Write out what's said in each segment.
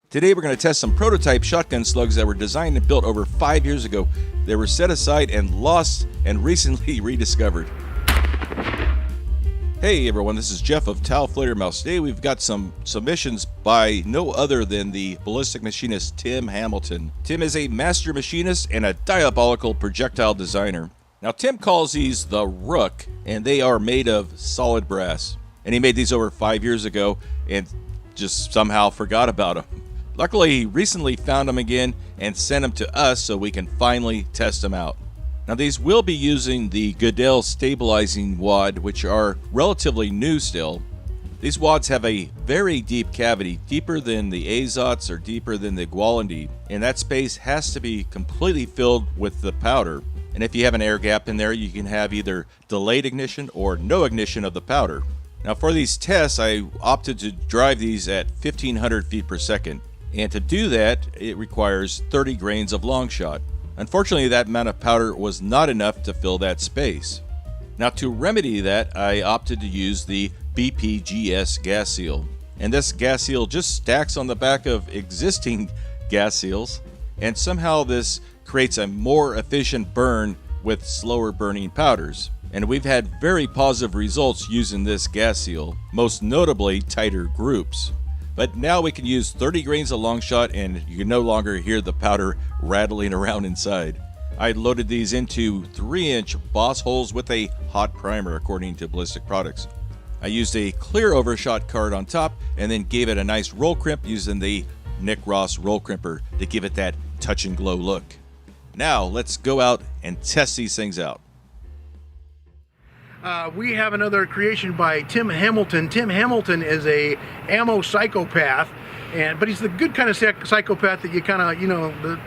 Today we're going to test some prototype shotgun slugs that were designed and built over 5 years ago. They were set aside and lost and recently rediscovered. Hey everyone, this is Jeff of Tau Flittermouse. Today we've got some submissions by no other than the Ballistic Machinist Tim Hamilton. Tim is a master machinist and a diabolical projectile designer. Now Tim calls these the Rook, and they are made of solid brass. And he made these over 5 years ago and just somehow forgot about them. Luckily, he recently found them again and sent them to us so we can finally test them out. Now these will be using the Goodell stabilizing wad, which are relatively new still. These wads have a very deep cavity, deeper than the Azots or deeper than the Gualandine, and that space has to be completely filled with the powder. And if you have an air gap in there, you can have either delayed ignition or no ignition of the powder. Now for these tests, I opted to drive these at 1500 feet per second. And to do that, it requires 30 grains of long shot. Unfortunately, that amount of powder was not enough to fill that space. Now to remedy that, I opted to use the BPGS gas seal. And this gas seal just stacks on the back of existing gas seals, and somehow this creates a more efficient burn with slower burning powders. And we've had very positive results using this gas seal, most notably tighter groups. But now we can use 30 grains of long shot and you can no longer hear the powder rattling around inside. I loaded these into 3-inch boss holes with a hot primer according to Ballistic Products. I used a clear overshot card on top and then gave it a nice roll crimp using the Nick Ross roll crimper to give it that touch and glow look. Now let's go out and test these things out. We have another creation by Tim Hamilton. Tim Hamilton is a ammo psychopath, but he's the good kind of psychopath that you kind of, the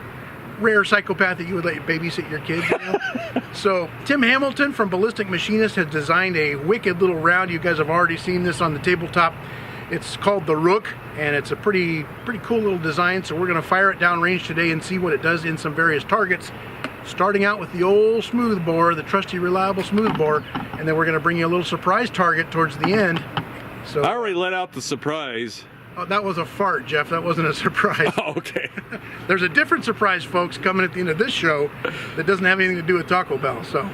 rare psychopath that you would let you babysit your kids. So Tim Hamilton from Ballistic Machinist has designed a wicked little round. You guys have already seen this on the tabletop. It's called the Rook, and it's a pretty cool little design. So we're going to fire it downrange today and see what it does in some various targets. Starting out with the old smoothbore, the trusty, reliable smoothbore, and then we're going to bring you a little surprise target towards the end. So I already let out the surprise. Oh, that was a fart, Jeff. That wasn't a surprise. Oh, okay. There's a different surprise, folks, coming at the end of this show that doesn't have anything to do with Taco Bell. So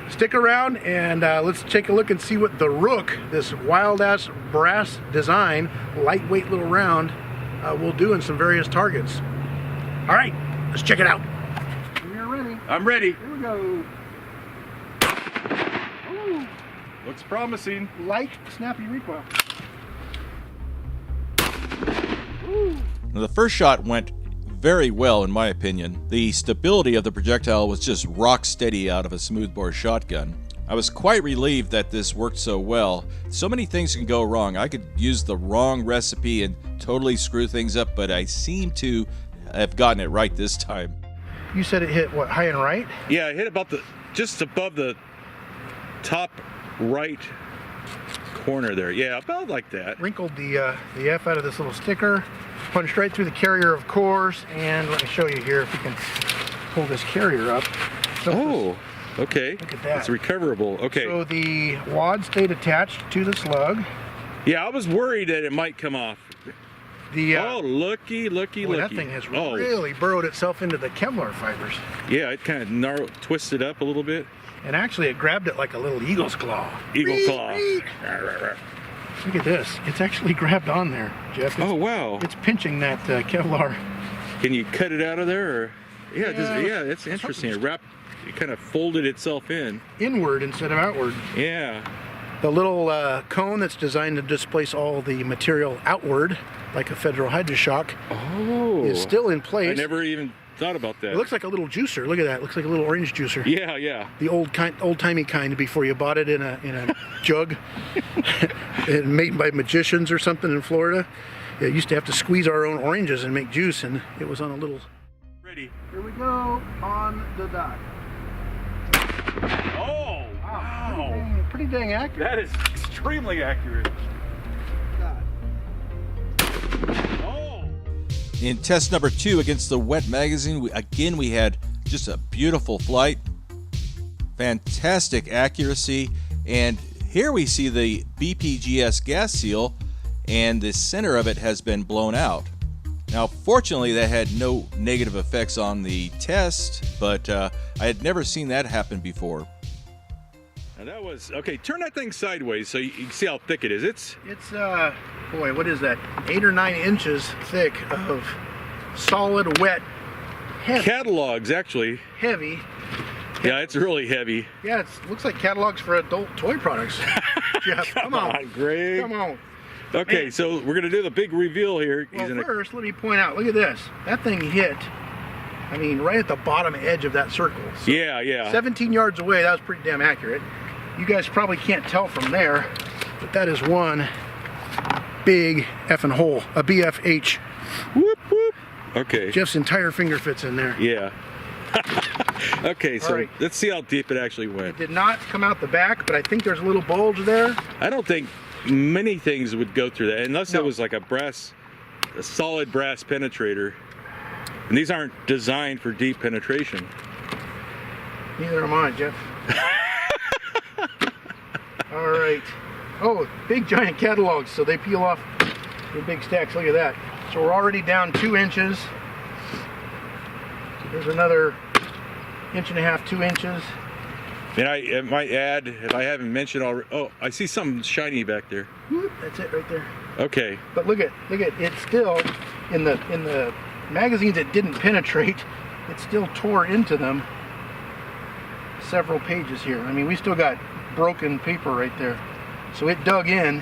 stick around and let's take a look and see what the Rook, this wild-ass brass design, lightweight little round, will do in some various targets. All right, let's check it out. I'm ready. Here we go. Ooh. Looks promising. Light, snappy recoil. Now, the first shot went very well in my opinion. The stability of the projectile was just rock steady out of a smoothbore shotgun. I was quite relieved that this worked so well. So many things can go wrong. I could use the wrong recipe and totally screw things up, but I seem to have gotten it right this time. You said it hit, what, high and right? Yeah, I hit about just above the top right corner there. Yeah, about like that. Wrinkled the F out of this little sticker, punched right through the carrier, of course, and let me show you here if we can pull this carrier up. So okay. Look at that. It's recoverable. Okay. So the wad stayed attached to the slug. Yeah, I was worried that it might come off. Looky. That thing has really burrowed itself into the Kevlar fibers. Yeah, it kind of twisted up a little bit. And actually it grabbed it like a little eagle's claw. Eagle claw. Look at this. It's actually grabbed on there, Jeff. Oh, wow. It's pinching that Kevlar. Can you cut it out of there? Or? Yeah, it's interesting. It kind of folded itself in. Inward instead of outward. Yeah. The little cone that's designed to displace all the material outward, like a Federal Hydroshock, is still in place. I never even thought about that. It looks like a little juicer. Look at that. It looks like a little orange juicer. Yeah. The old-timey kind before you bought it in a jug, made by magicians or something in Florida. It used to have to squeeze our own oranges and make juice, and it was on a little. Ready. Here we go on the dot. Oh, wow. Pretty dang accurate. That is extremely accurate. In test number 2 against the wet magazine, we had just a beautiful flight, fantastic accuracy, and here we see the BPGS gas seal, and the center of it has been blown out. Now, fortunately, that had no negative effects on the test, but I had never seen that happen before. And that was, okay, turn that thing sideways so you can see how thick it is. It's boy, what is that? 8 or 9 inches thick of solid, wet, heavy. catalogs, actually. Heavy. Yeah, it's really heavy. Yeah, it looks like catalogs for adult toy products. Jeff, come on. Greg. Come on. Okay, Man. so we're going to do the big reveal here. Well, first, let me point out, look at this. That thing hit, I mean, right at the bottom edge of that circle. So yeah. 17 yards away, that was pretty damn accurate. You guys probably can't tell from there, but that is one big effing hole, a BFH. Whoop, whoop. Okay. Jeff's entire finger fits in there. Yeah. Okay, so right. Let's see how deep it actually went. It did not come out the back, but I think there's a little bulge there. I don't think many things would go through that unless No. it was like a solid brass penetrator. And these aren't designed for deep penetration. Neither am I, Jeff. All right. Oh, big giant catalogs, so they peel off the big stacks. Look at that. So we're already down 2 inches. So there's another 1.5 2 inches. And I might add, if I haven't mentioned already, oh, I see something shiny back there. Whoop, that's it right there. Okay. But look at it's still in the magazines it didn't penetrate. It still tore into them. Several pages here. I mean, we still got broken paper right there. So it dug in.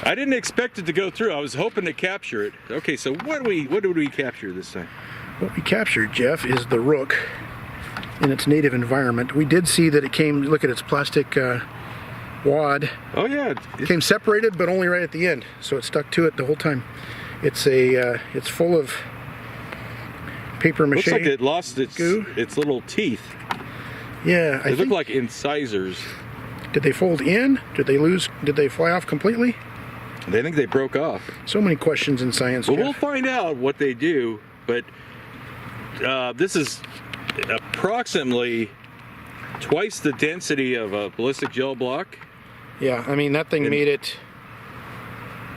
I didn't expect it to go through. I was hoping to capture it. Okay, so what did we capture this time? What we captured, Jeff, is the rook in its native environment. We did see that it came, look at its plastic wad. Oh yeah. It came separated, but only right at the end. So it stuck to it the whole time. It's full of paper mache. Looks like it lost its little teeth. Yeah, They look like incisors. Did they fold in? Did they fly off completely? They think they broke off. So many questions in science, Well, Jeff. we'll find out what they do, but this is approximately twice the density of a ballistic gel block. Yeah, I mean, that thing made it,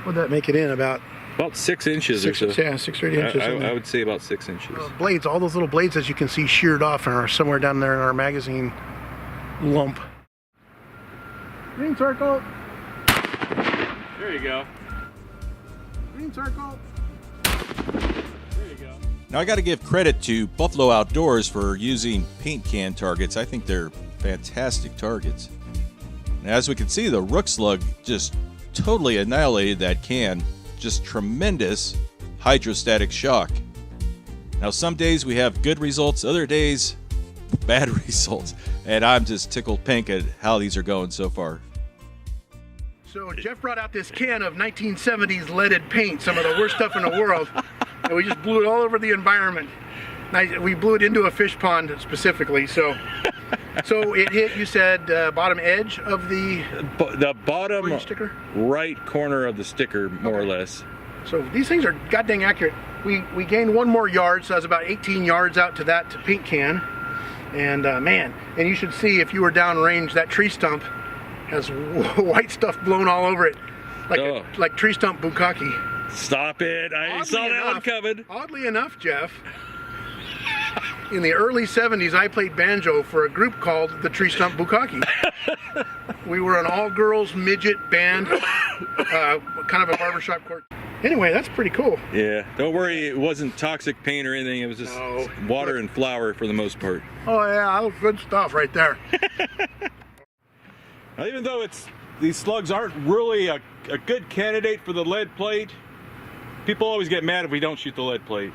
what would that make it in? About 6 inches or so. Yeah, 6 or 8 inches. I would say about 6 inches. Blades, all those little blades, as you can see, sheared off and are somewhere down there in our magazine lump. Green circle. There you go. Green circle. There you go. Now, I got to give credit to Buffalo Outdoors for using paint can targets. I think they're fantastic targets. And as we can see, the rook slug just totally annihilated that can. Just tremendous hydrostatic shock. Now, some days we have good results, other days bad results, and I'm just tickled pink at how these are going so far. So Jeff brought out this can of 1970s leaded paint, some of the worst stuff in the world, and we just blew it all over the environment. We blew it into a fish pond specifically, so it hit, you said, bottom edge of the bottom sticker? right corner of the sticker, more or less. So these things are god dang accurate. We gained 1 more yard, so that's about 18 yards out to that paint can. And man, and you should see if you were downrange, that tree stump has white stuff blown all over it, like tree stump bukkake. Stop it! I saw that one coming. Oddly enough, Jeff, in the early 70s, I played banjo for a group called the Tree Stump Bukkake. We were an all-girls midget band, kind of a barbershop court. Anyway, that's pretty cool. Yeah, don't worry, it wasn't toxic paint or anything. It was just water and flour for the most part. Oh yeah, that was good stuff right there. Now, even though these slugs aren't really a good candidate for the lead plate, people always get mad if we don't shoot the lead plate.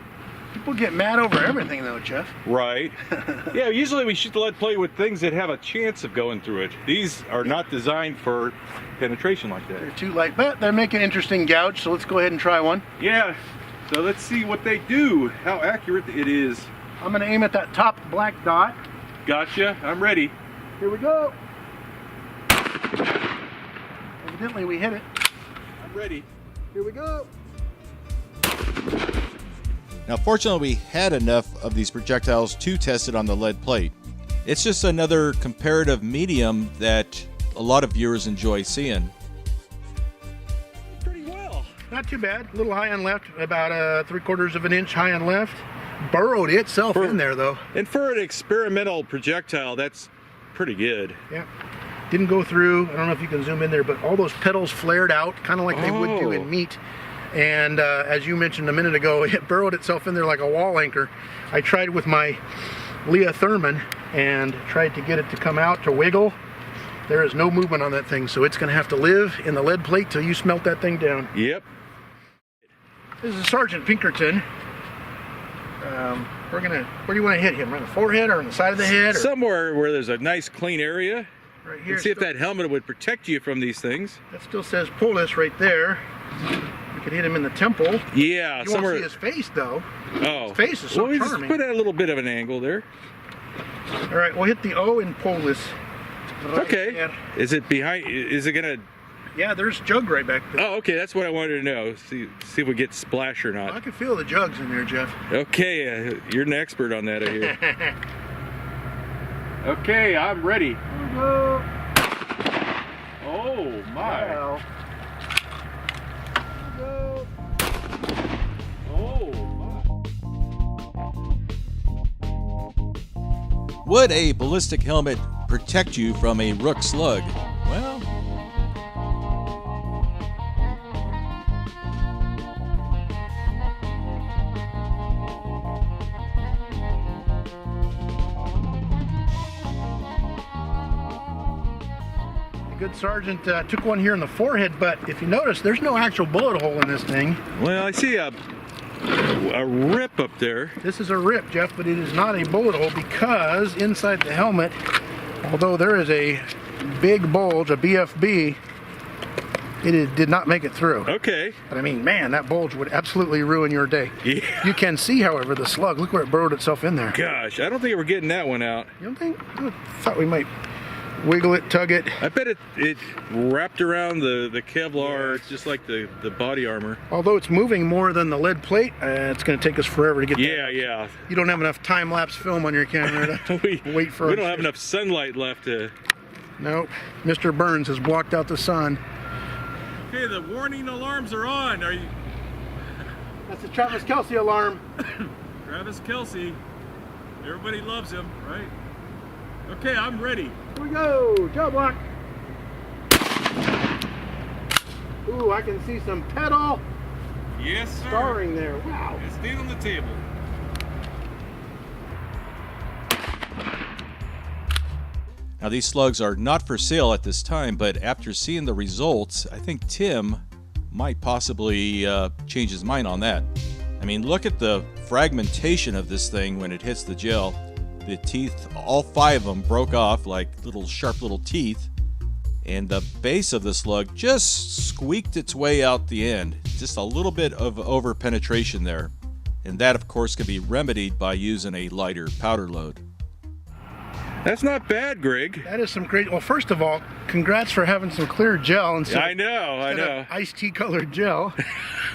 People get mad over everything though, Jeff. Right. Yeah, usually we shoot the lead plate with things that have a chance of going through it. These are not designed for penetration like that. They're too light, but they make an interesting gouge, so let's go ahead and try one. Yeah, so let's see what they do, how accurate it is. I'm gonna aim at that top black dot. Gotcha, I'm ready. Here we go. Evidently we hit it. I'm ready. Here we go. Now, fortunately, we had enough of these projectiles to test it on the lead plate. It's just another comparative medium that a lot of viewers enjoy seeing. Pretty well. not too bad. A little high on left, about 3/4 of an inch high on left. Burrowed itself in there though. And for an experimental projectile, that's pretty good. Yeah. Didn't go through. I don't know if you can zoom in there, but all those petals flared out, kind of like they would do in meat. And as you mentioned a minute ago, it burrowed itself in there like a wall anchor. I tried with my Leah Thurman and tried to get it to come out, to wiggle. There is no movement on that thing, so it's going to have to live in the lead plate till you smelt that thing down. Yep. This is Sergeant Pinkerton. Where do you want to hit him? On the forehead or on the side of the head? Or? Somewhere where there's a nice clean area. Right here. And see if that helmet would protect you from these things. That still says Polis right there. We could hit him in the temple. Yeah, you won't see his face though. Oh. His face is so well, charming. Just put at a little bit of an angle there. All right, we'll hit the O in Polis. Right okay. there. Is it behind? Is it gonna? Yeah, there's jug right back there. Oh, okay. That's what I wanted to know. See if we get splash or not. I can feel the jugs in there, Jeff. Okay, you're an expert on that, I hear. Okay, I'm ready. Here we go. Oh my! Wow. Here we go. Oh my! Would a ballistic helmet protect you from a rook slug? Well, The good sergeant took one here in the forehead, but if you notice, there's no actual bullet hole in this thing. Well, I see a rip up there. This is a rip, Jeff, but it is not a bullet hole because inside the helmet, although there is a big bulge, a BFB, did not make it through. Okay. But I mean, man, that bulge would absolutely ruin your day. Yeah. You can see, however, the slug. Look where it burrowed itself in there. Gosh, I don't think we're getting that one out. You don't think? I thought we might wiggle it, tug it. I bet it wrapped around the Kevlar just like the body armor. Although it's moving more than the lead plate, it's going to take us forever to get Yeah, that. yeah. You don't have enough time-lapse film on your camera to wait for We don't have enough sunlight left to... Nope. Mr. Burns has blocked out the sun. Okay, the warning alarms are on. Are you... That's the Travis Kelce alarm. Travis Kelce. Everybody loves him, right? Okay, I'm ready. Here we go. Job block. Ooh, I can see some pedal Yes, sir. scarring there. Wow. It's staying on the table. now these slugs are not for sale at this time, but after seeing the results, I think Tim might possibly change his mind on that. I mean, look at the fragmentation of this thing when it hits the gel. The teeth, all 5 of them broke off like sharp little teeth. And the base of the slug just squeaked its way out the end. Just a little bit of over penetration there. And that, of course, can be remedied by using a lighter powder load. That's not bad, Greg. That is some great. Well, first of all, congrats for having some clear gel instead I know. of iced tea colored gel.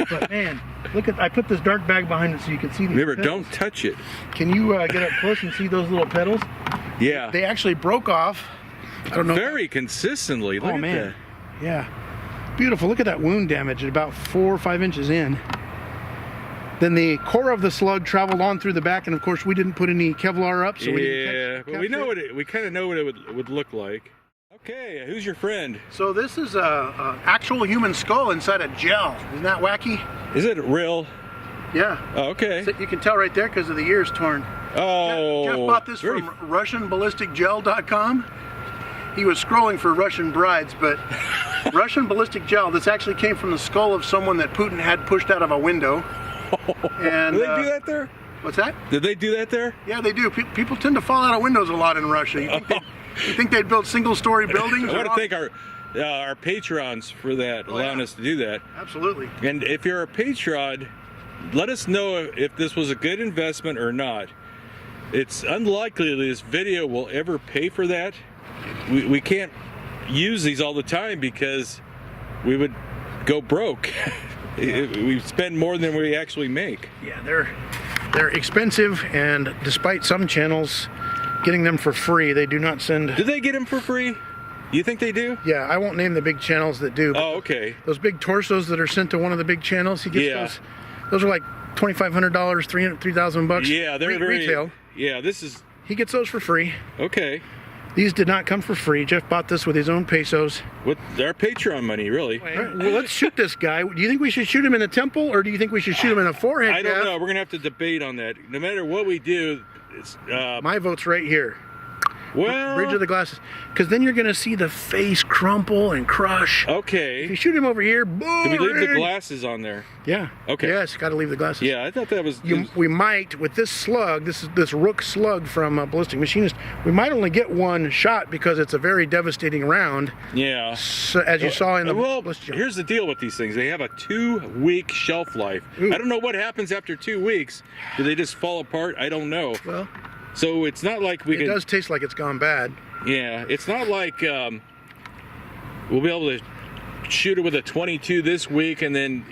But man, look at, I put this dark bag behind it so you can see these Remember, petals. don't touch it. Can you get up close and see those little petals? Yeah. They actually broke off. I don't know. Very consistently. Look Oh at man. that. Yeah. Beautiful. Look at that wound damage at about 4 or 5 inches in. Then the core of the slug traveled on through the back, and of course we didn't put any Kevlar up, so we didn't but we know what we kind of know what it would look like. Okay, who's your friend? So this is a actual human skull inside a gel. Isn't that wacky? Is it real? Yeah. Oh, okay. So you can tell right there because of the ears torn. Oh. Jeff bought this from RussianBallisticGel.com. He was scrolling for Russian brides, but Russian ballistic gel. This actually came from the skull of someone that Putin had pushed out of a window. And, Did they do that there? What's that? Did they do that there? Yeah, they do. People tend to fall out of windows a lot in Russia. You think they'd build single-story buildings? I want to thank our patrons for that, allowing us to do that. Absolutely. And if you're a patron, let us know if this was a good investment or not. It's unlikely this video will ever pay for that. We can't use these all the time because we would go broke. We spend more than we actually make. Yeah, they're expensive, and despite some channels getting them for free, they do not send. Did they get them for free? You think they do? Yeah, I won't name the big channels that do. But Oh, okay. those big torsos that are sent to one of the big channels, he gets Yeah. those. Those are like $2,500, $3,000. Yeah, they're very retail. Yeah, this is He gets those for free. okay. These did not come for free. Jeff bought this with his own pesos. With our Patreon money, really. All right, well, let's shoot this guy. Do you think we should shoot him in the temple, or do you think we should shoot him in the forehead? I don't Jeff? know. We're gonna have to debate on that. No matter what we do, it's My vote's right here. well. Bridge of the glasses, because then you're going to see the face crumple and crush. If you Okay. shoot him over here, boom. Do we leave the glasses on there? Yeah. Okay. Yes, got to leave the glasses. Yeah, I thought that was. We might, with this slug, this rook slug from Ballistic Machinist, we might only get one shot because it's a very devastating round, Yeah. so, as you saw in the Well, Ballistic. here's the deal with these things. They have a 2-week shelf life. Ooh. I don't know what happens after 2 weeks. Do they just fall apart? I don't know. Well, So it's not like we it can. does taste like it's gone bad. Yeah, it's not like we'll be able to shoot it with a 22 this week, and then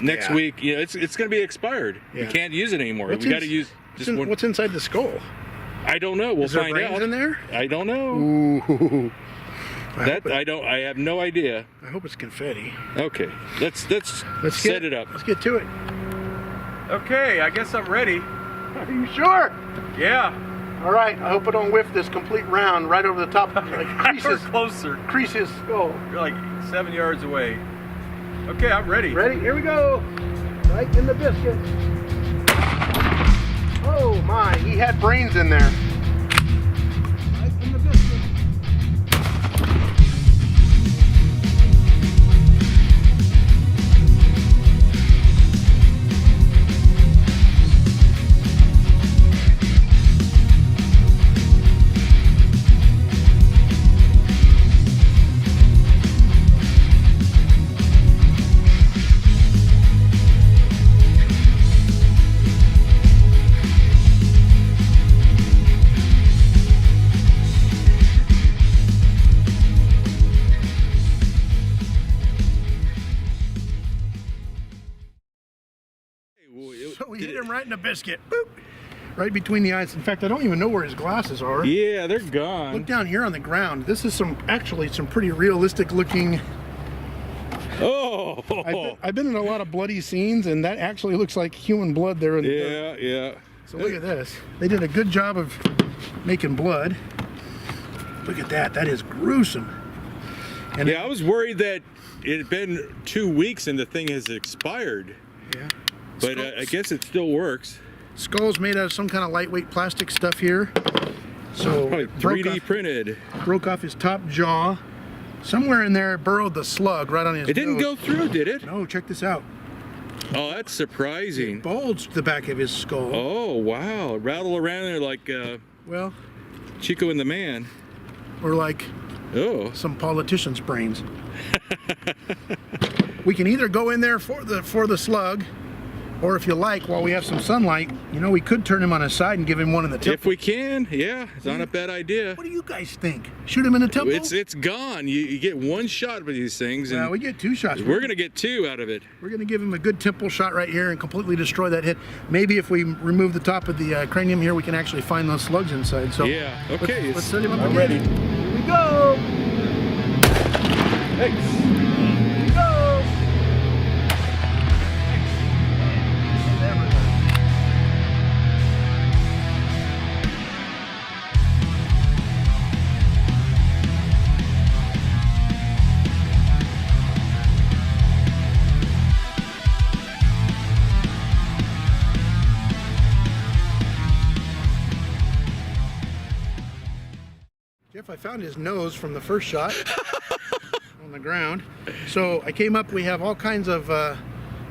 next Yeah. week, it's going to be expired. Yeah. You can't use it anymore. What's We got to in- use just one. What's inside the skull? I don't know. We'll Is there find brains out. in there? I don't know. Ooh. I don't. I have no idea. I hope it's confetti. Okay, let's Let's set it up. Let's get to it. Okay, I guess I'm ready. Are you sure? Yeah. All right. I hope I don't whiff this complete round right over the top, like We're closer. crease his skull. You're like 7 yards away. Okay, I'm ready. Ready? Here we go. Right in the biscuit. Oh my, he had brains in there. Right in the biscuit. So we hit him right in the biscuit. Boop. Right between the eyes. In fact, I don't even know where his glasses are. Yeah, they're gone. Look down here on the ground. This is actually some pretty realistic looking. Oh. I've been in a lot of bloody scenes, and that actually looks like human blood there. In the Yeah, yeah. So look at this. They did a good job of making blood. Look at that. That is gruesome. And Yeah, I was worried that it had been 2 weeks and the thing has expired, yeah. but I guess it still works. Skull's made out of some kind of lightweight plastic stuff here. So Probably it broke 3D printed. broke off his top jaw. Somewhere in there it burrowed the slug right on his It didn't nose. go through, did it? No, check this out. Oh, that's surprising. Bulged the back of his skull. Oh, wow. Rattle around there like Well, Chico and the Man. or like Oh. some politician's brains. We can either go in there for the slug, or if you like, while we have some sunlight, we could turn him on his side and give him one in the temple. If we can, yeah, it's not a bad idea. What do you guys think? Shoot him in the temple? It's gone. You get one shot with these things, and we get 2 shots. we're gonna get 2 out of it. We're going to give him a good temple shot right here and completely destroy that hit. Maybe if we remove the top of the cranium here, we can actually find those slugs inside. So Yeah. Okay. let's set him up I'm again. ready. Here we go. Thanks. Here we go. Jeff, I found his nose from the first shot on the ground. So I came up, we have all kinds of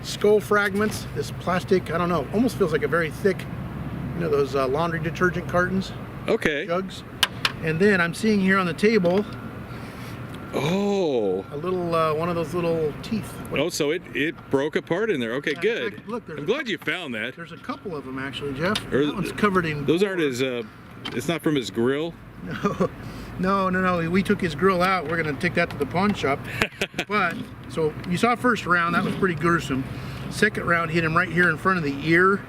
skull fragments. This plastic, I don't know, almost feels like a very thick, those laundry detergent cartons, Okay. jugs. And then I'm seeing here on the table Oh. a little, one of those little teeth. Oh, so it broke apart in there. Okay, Yeah, in good. fact, look, there's I'm a glad you found that. There's a couple of them actually, Jeff. Or- That one's covered in. Those aren't his. It's not from his grill. No. We took his grill out. We're gonna take that to the pawn shop. But so you saw first round, that was pretty gruesome. Second round hit him right here in front of the ear.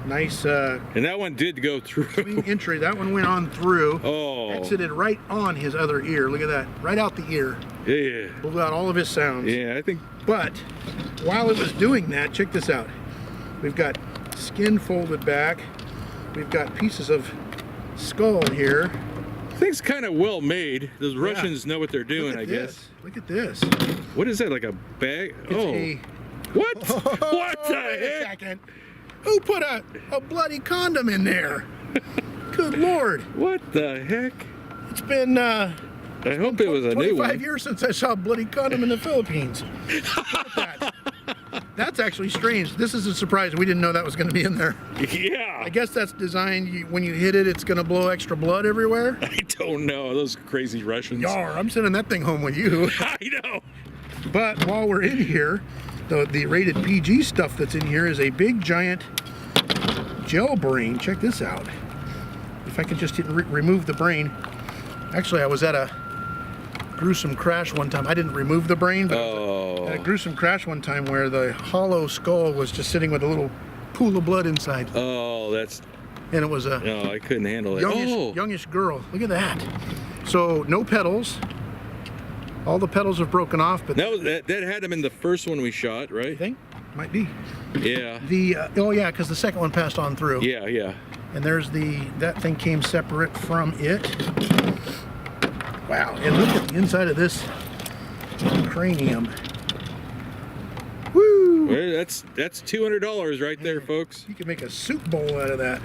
Nice And that one did go through. clean entry. That one went on through. Oh. Exited right on his other ear. Look at that. Right out the ear. Yeah. Pulled out all of his sounds. Yeah, I think. But while it was doing that, check this out. We've got skin folded back. We've got pieces of skull here. Thing's kind of well made. Those Russians know what they're doing, I guess. Look at this. What is that? Like a bag? It's What? Oh, What the wait a heck? second. Who put a bloody condom in there? Good Lord. What the heck? It's been I hope it was a new 25 one. years since I saw a bloody condom in the Philippines. Look at that. That's actually strange. This is a surprise. We didn't know that was going to be in there. Yeah. I guess that's designed, when you hit it, it's going to blow extra blood everywhere. I don't know. Those crazy Russians. Yar, I'm sending that thing home with you. I know. But while we're in here, the rated PG stuff that's in here is a big giant gel brain. Check this out. If I could just remove the brain. Actually, I was at a gruesome crash one time. I didn't remove the brain, but at a gruesome crash one time where the hollow skull was just sitting with a little pool of blood inside. Oh, that's. And it was a No, I couldn't handle it. youngish girl. Look at that. So no pedals. All the pedals have broken off, but that had him in the first one we shot, right? I think might be. Yeah. The oh yeah, because the second one passed on through. Yeah, yeah. And there's that thing came separate from it. Wow, and look at the inside of this cranium. Woo! Well, that's $200 right there, folks. You can make a soup bowl out of that.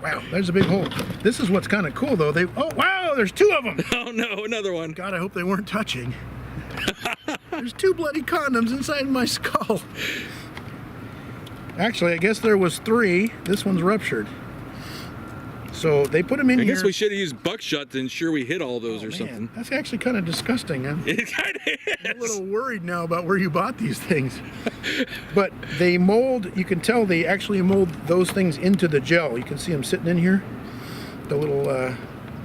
Wow, there's a big hole. This is what's kind of cool though. Oh wow, there's two of them. Oh no, another one. God, I hope they weren't touching. There's two bloody condoms inside my skull. Actually, I guess there was three. This one's ruptured. So they put them in here. I guess we should have used buckshot to ensure we hit all those or something. That's actually kind of disgusting. It kind of is. I'm a little worried now about where you bought these things. But they mold, you can tell they actually mold those things into the gel. You can see them sitting in here, the little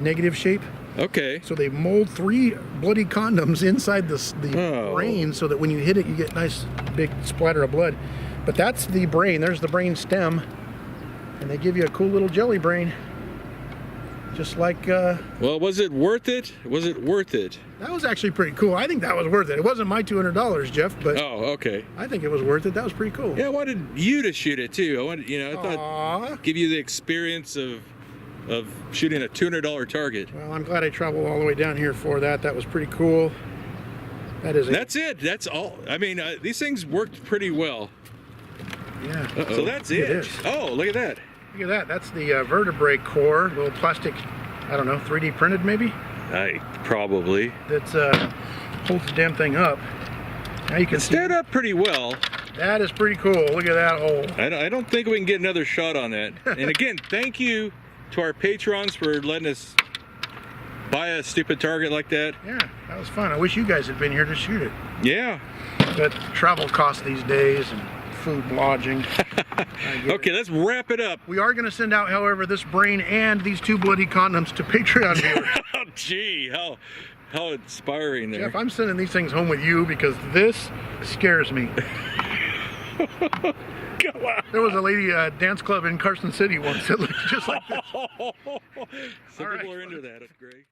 negative shape. Okay. So they mold 3 bloody condoms inside the brain so that when you hit it, you get a nice big splatter of blood. But that's the brain. There's the brain stem. And they give you a cool little jelly brain. Just like... well, was it worth it? Was it worth it? That was actually pretty cool. I think that was worth it. It wasn't my $200, Jeff, but... Oh, okay. I think it was worth it. That was pretty cool. Yeah, I wanted you to shoot it, too. I wanted, I thought give you the experience of shooting a $200 target. Well, I'm glad I traveled all the way down here for that. That was pretty cool. That's it. That's all. I mean, these things worked pretty well. Yeah. So that's it. Oh, look at that. Look at that. That's the vertebrae core, little plastic, I don't know, 3D printed maybe? Probably. That's holds the damn thing up. Now you can see. Stand up pretty well. That is pretty cool. Look at that hole. I don't think we can get another shot on that. And again, thank you to our patrons for letting us buy a stupid target like that. Yeah, that was fun. I wish you guys had been here to shoot it. Yeah. But travel costs these days and food and lodging. Okay, let's wrap it up. We are going to send out, however, this brain and these 2 bloody condoms to Patreon viewers. Oh, gee, how inspiring there. Jeff, I'm sending these things home with you because this scares me. Come on. There was a lady dance club in Carson City once that looked just like this. Some people are into that. It's great.